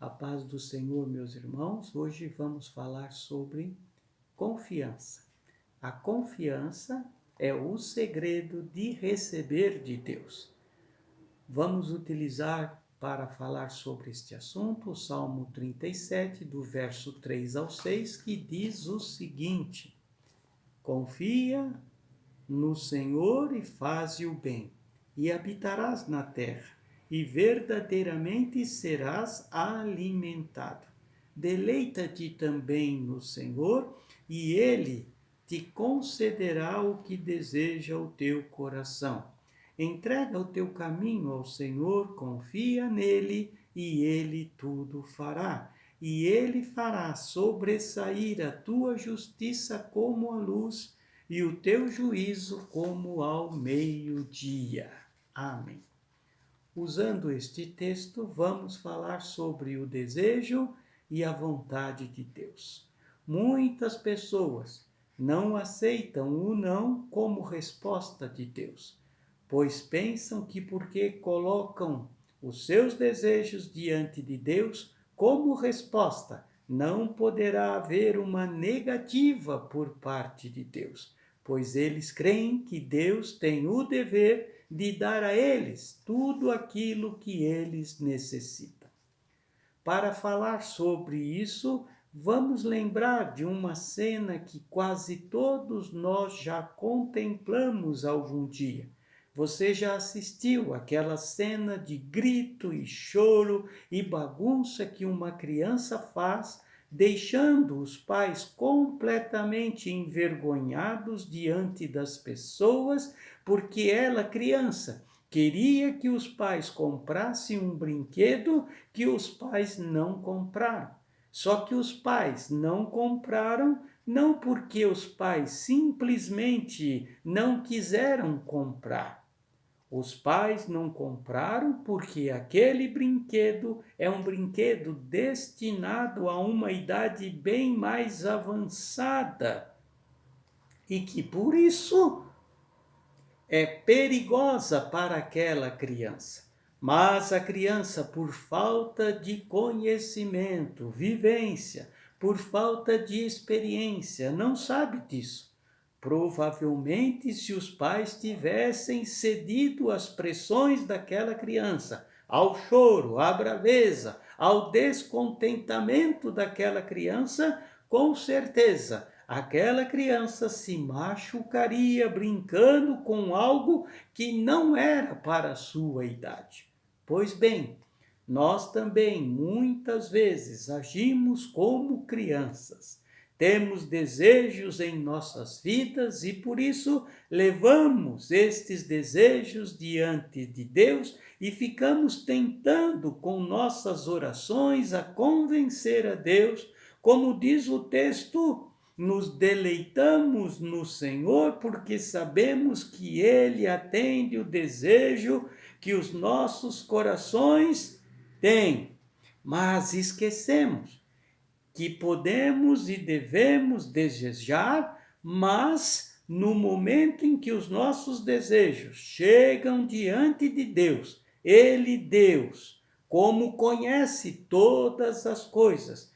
A paz do Senhor, meus irmãos. Hoje vamos falar sobre confiança. A confiança é o segredo de receber de Deus. Vamos utilizar para falar sobre este assunto o Salmo 37, do verso 3 ao 6, que diz o seguinte: Confia no Senhor e faze o bem, e habitarás na terra, e verdadeiramente serás alimentado. Deleita-te também no Senhor, e Ele te concederá o que deseja o teu coração. Entrega o teu caminho ao Senhor, confia nele, e Ele tudo fará. E Ele fará sobressair a tua justiça como a luz, e o teu juízo como ao meio-dia. Amém. Usando este texto, vamos falar sobre o desejo e a vontade de Deus. Muitas pessoas não aceitam o não como resposta de Deus, pois pensam que porque colocam os seus desejos diante de Deus como resposta, não poderá haver uma negativa por parte de Deus, pois eles creem que Deus tem o dever de dar a eles tudo aquilo que eles necessitam. Para falar sobre isso, vamos lembrar de uma cena que quase todos nós já contemplamos algum dia. Você já assistiu àquela cena de grito e choro e bagunça que uma criança faz, deixando os pais completamente envergonhados diante das pessoas, porque ela, criança, queria que os pais comprassem um brinquedo que os pais não compraram. Só que os pais não compraram, não porque os pais simplesmente não quiseram comprar. Os pais não compraram porque aquele brinquedo é um brinquedo destinado a uma idade bem mais avançada e que por isso é perigosa para aquela criança. Mas a criança, por falta de conhecimento, vivência, por falta de experiência, não sabe disso. Provavelmente, se os pais tivessem cedido às pressões daquela criança, ao choro, à braveza, ao descontentamento daquela criança, com certeza aquela criança se machucaria brincando com algo que não era para a sua idade. Pois bem, nós também muitas vezes agimos como crianças. Temos desejos em nossas vidas e por isso levamos estes desejos diante de Deus e ficamos tentando com nossas orações a convencer a Deus, como diz o texto: nos deleitamos no Senhor porque sabemos que Ele atende o desejo que os nossos corações têm. Mas esquecemos que podemos e devemos desejar, mas no momento em que os nossos desejos chegam diante de Deus, Ele, Deus, como conhece todas as coisas,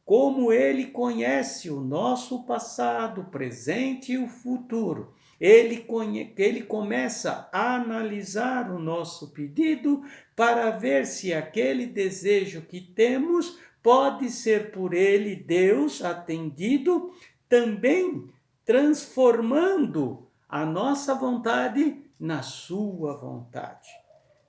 como Ele conhece o nosso passado, presente e o futuro, ele começa a analisar o nosso pedido para ver se aquele desejo que temos pode ser por Ele, Deus, atendido, também transformando a nossa vontade na sua vontade.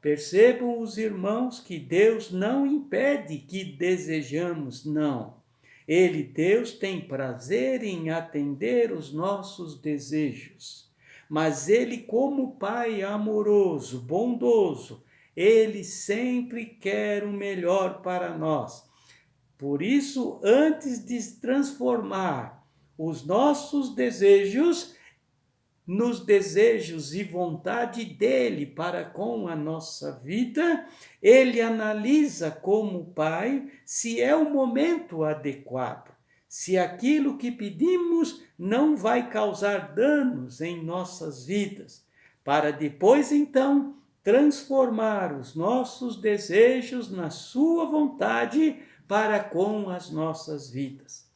Percebam os irmãos que Deus não impede que desejamos, não. Ele, Deus, tem prazer em atender os nossos desejos. Mas Ele, como Pai amoroso, bondoso, Ele sempre quer o melhor para nós. Por isso, antes de transformar os nossos desejos nos desejos e vontade dele para com a nossa vida, ele analisa como pai se é o momento adequado, se aquilo que pedimos não vai causar danos em nossas vidas, para depois então transformar os nossos desejos na sua vontade para com as nossas vidas.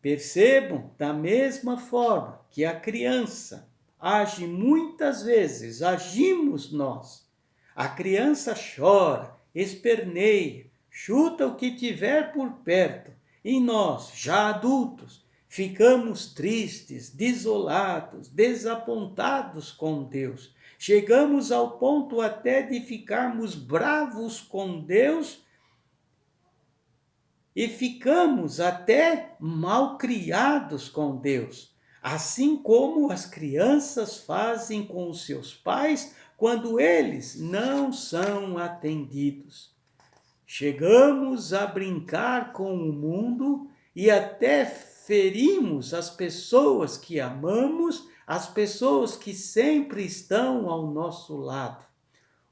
Percebam, da mesma forma que a criança age muitas vezes, agimos nós. A criança chora, esperneia, chuta o que tiver por perto, e nós, já adultos, ficamos tristes, desolados, desapontados com Deus. Chegamos ao ponto até de ficarmos bravos com Deus e ficamos até malcriados com Deus, assim como as crianças fazem com os seus pais quando eles não são atendidos. Chegamos a brincar com o mundo e até ferimos as pessoas que amamos, as pessoas que sempre estão ao nosso lado.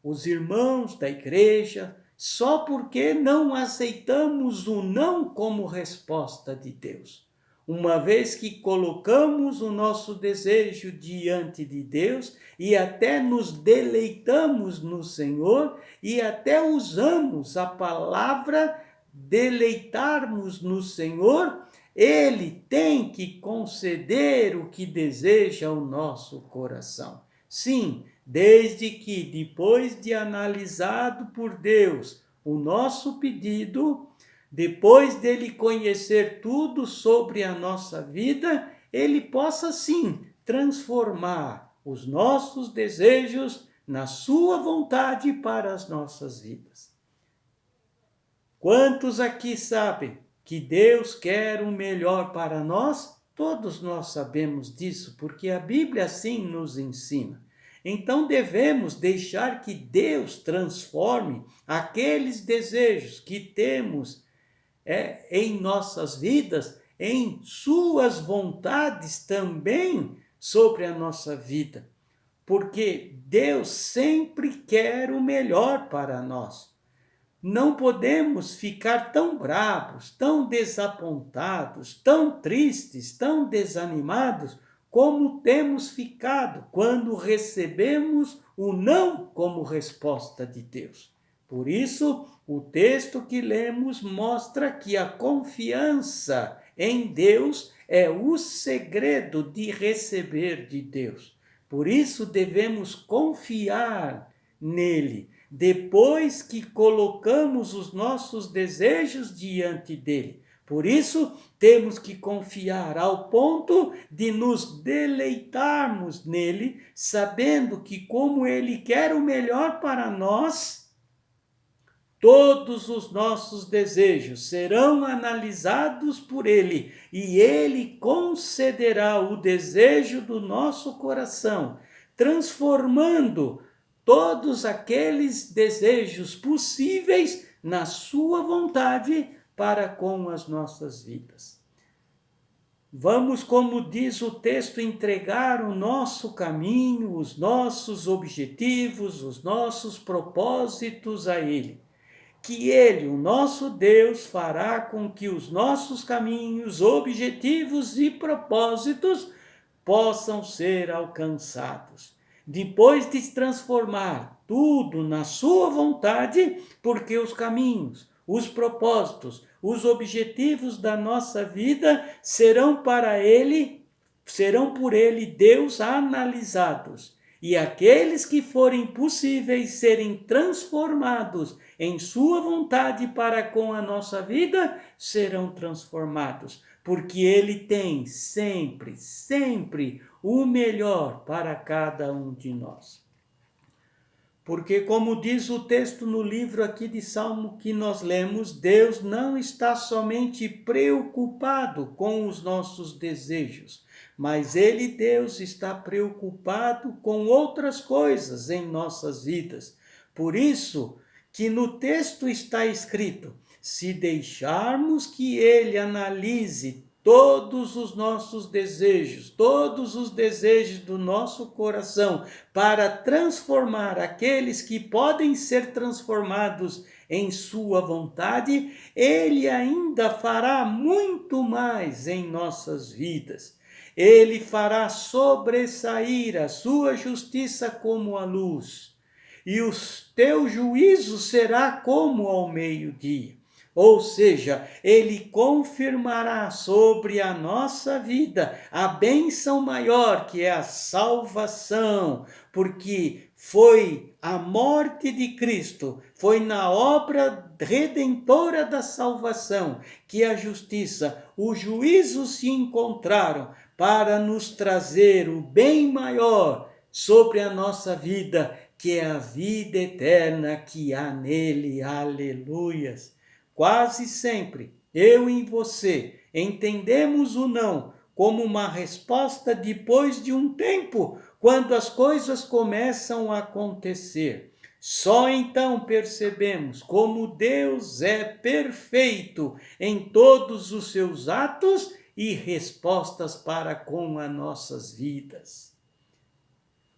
Os irmãos da igreja, só porque não aceitamos o não como resposta de Deus. Uma vez que colocamos o nosso desejo diante de Deus e até nos deleitamos no Senhor e até usamos a palavra deleitarmos no Senhor, Ele tem que conceder o que deseja o nosso coração. Sim, desde que, depois de analisado por Deus o nosso pedido, depois dele conhecer tudo sobre a nossa vida, ele possa sim transformar os nossos desejos na sua vontade para as nossas vidas. Quantos aqui sabem que Deus quer o melhor para nós? Todos nós sabemos disso, porque a Bíblia assim nos ensina. Então devemos deixar que Deus transforme aqueles desejos que temos em nossas vidas, em suas vontades também sobre a nossa vida. Porque Deus sempre quer o melhor para nós. Não podemos ficar tão bravos, tão desapontados, tão tristes, tão desanimados, como temos ficado quando recebemos o não como resposta de Deus. Por isso, o texto que lemos mostra que a confiança em Deus é o segredo de receber de Deus. Por isso, devemos confiar nele, depois que colocamos os nossos desejos diante dele. Por isso, temos que confiar ao ponto de nos deleitarmos nele, sabendo que, como ele quer o melhor para nós, todos os nossos desejos serão analisados por ele e ele concederá o desejo do nosso coração, transformando todos aqueles desejos possíveis na sua vontade para com as nossas vidas. Vamos, como diz o texto, entregar o nosso caminho, os nossos objetivos, os nossos propósitos a ele. Que ele, o nosso Deus, fará com que os nossos caminhos, objetivos e propósitos possam ser alcançados. Depois de transformar tudo na sua vontade, porque os caminhos, os propósitos, os objetivos da nossa vida serão por ele, Deus, analisados. E aqueles que forem possíveis serem transformados em sua vontade para com a nossa vida, serão transformados, porque ele tem sempre, sempre o melhor para cada um de nós. Porque, como diz o texto no livro aqui de Salmo que nós lemos, Deus não está somente preocupado com os nossos desejos, mas ele, Deus, está preocupado com outras coisas em nossas vidas. Por isso que no texto está escrito: se deixarmos que ele analise todos os nossos desejos, todos os desejos do nosso coração, para transformar aqueles que podem ser transformados em sua vontade, ele ainda fará muito mais em nossas vidas. Ele fará sobressair a sua justiça como a luz, e o teu juízo será como ao meio-dia. Ou seja, ele confirmará sobre a nossa vida a bênção maior, que é a salvação, porque foi a morte de Cristo, foi na obra redentora da salvação que a justiça, o juízo se encontraram para nos trazer o bem maior sobre a nossa vida, que é a vida eterna que há nele. Aleluias! Quase sempre, eu e você, entendemos o não como uma resposta depois de um tempo, quando as coisas começam a acontecer. Só então percebemos como Deus é perfeito em todos os seus atos e respostas para com as nossas vidas.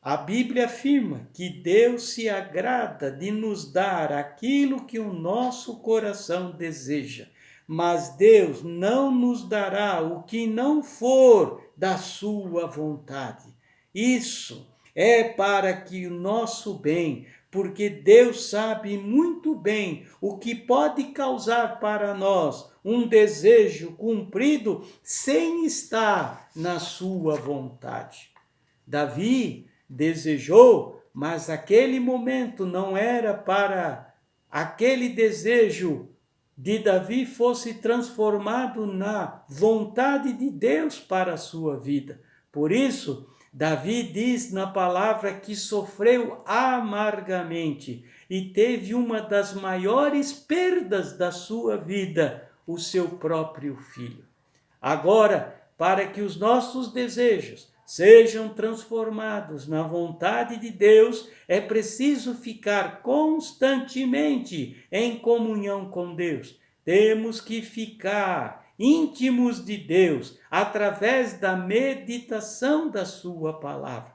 A Bíblia afirma que Deus se agrada de nos dar aquilo que o nosso coração deseja, mas Deus não nos dará o que não for da sua vontade. Isso é para que o nosso bem, porque Deus sabe muito bem o que pode causar para nós um desejo cumprido sem estar na sua vontade. Davi desejou, mas aquele momento não era para aquele desejo de Davi fosse transformado na vontade de Deus para a sua vida. Por isso, Davi diz na palavra que sofreu amargamente e teve uma das maiores perdas da sua vida, o seu próprio filho. Agora, para que os nossos desejos sejam transformados na vontade de Deus, é preciso ficar constantemente em comunhão com Deus. Temos que ficar íntimos de Deus através da meditação da sua palavra.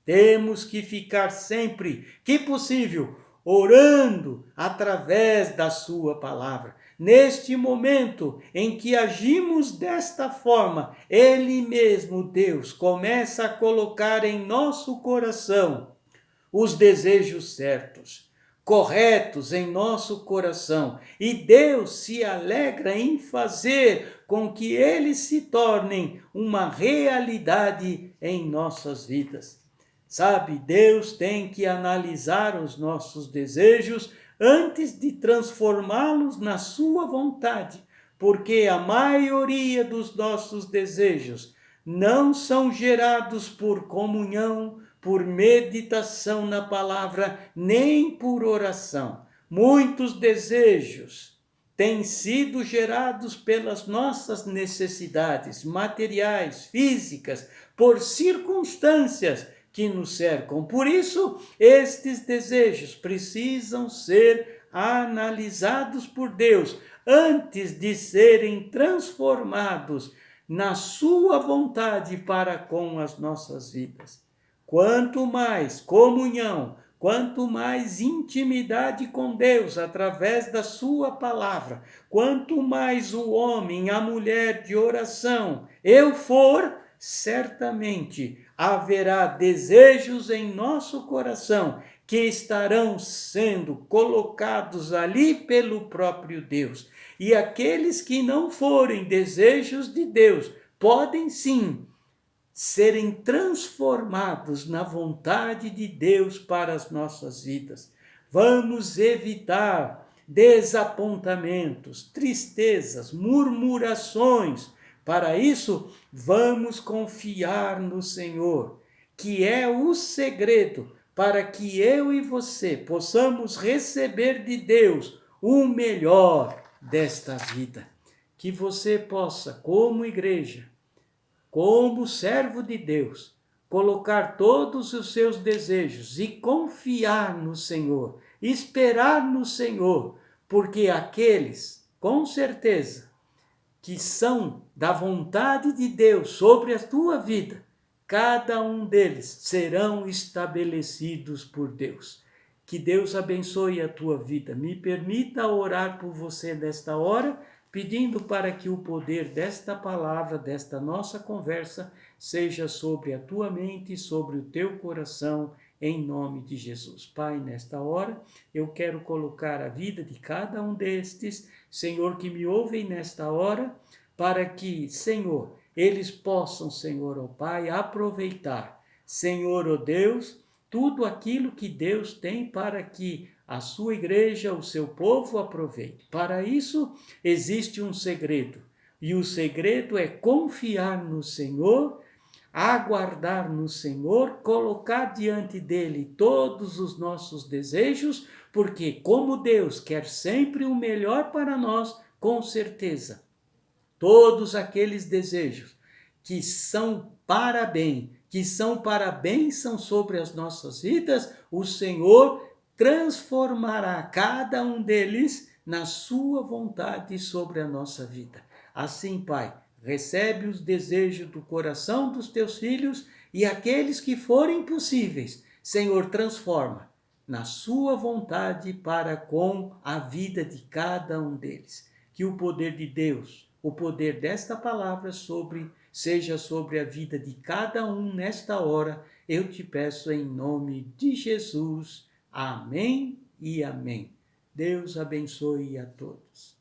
Temos que ficar sempre, que possível, orando através da sua palavra. Neste momento em que agimos desta forma, Ele mesmo, Deus, começa a colocar em nosso coração os desejos certos, corretos em nosso coração. E Deus se alegra em fazer com que eles se tornem uma realidade em nossas vidas. Sabe, Deus tem que analisar os nossos desejos antes de transformá-los na sua vontade, porque a maioria dos nossos desejos não são gerados por comunhão, por meditação na palavra, nem por oração. Muitos desejos têm sido gerados pelas nossas necessidades materiais, físicas, por circunstâncias que nos cercam. Por isso, estes desejos precisam ser analisados por Deus antes de serem transformados na sua vontade para com as nossas vidas. Quanto mais comunhão, quanto mais intimidade com Deus através da sua palavra, quanto mais o homem, a mulher de oração eu for, certamente haverá desejos em nosso coração que estarão sendo colocados ali pelo próprio Deus. E aqueles que não forem desejos de Deus, podem sim serem transformados na vontade de Deus para as nossas vidas. Vamos evitar desapontamentos, tristezas, murmurações. Para isso, vamos confiar no Senhor, que é o segredo para que eu e você possamos receber de Deus o melhor desta vida. Que você possa, como igreja, como servo de Deus, colocar todos os seus desejos e confiar no Senhor, esperar no Senhor, porque aqueles, com certeza, que são da vontade de Deus sobre a tua vida, cada um deles serão estabelecidos por Deus. Que Deus abençoe a tua vida. Me permita orar por você nesta hora, pedindo para que o poder desta palavra, desta nossa conversa, seja sobre a tua mente, sobre o teu coração, em nome de Jesus. Pai, nesta hora, eu quero colocar a vida de cada um destes, Senhor, que me ouvem nesta hora, para que, Senhor, eles possam, Senhor, ó Pai, aproveitar, Senhor, ó Deus, tudo aquilo que Deus tem para que a sua igreja, o seu povo aproveite. Para isso, existe um segredo, e o segredo é confiar no Senhor, aguardar no Senhor, colocar diante dele todos os nossos desejos, porque como Deus quer sempre o melhor para nós, com certeza, todos aqueles desejos que são para bem, que são para bênção sobre as nossas vidas, o Senhor transformará cada um deles na sua vontade sobre a nossa vida. Assim, Pai, recebe os desejos do coração dos teus filhos e aqueles que forem possíveis, Senhor, transforma na sua vontade para com a vida de cada um deles. Que o poder de Deus, o poder desta palavra seja sobre a vida de cada um nesta hora, eu te peço em nome de Jesus. Amém e amém. Deus abençoe a todos.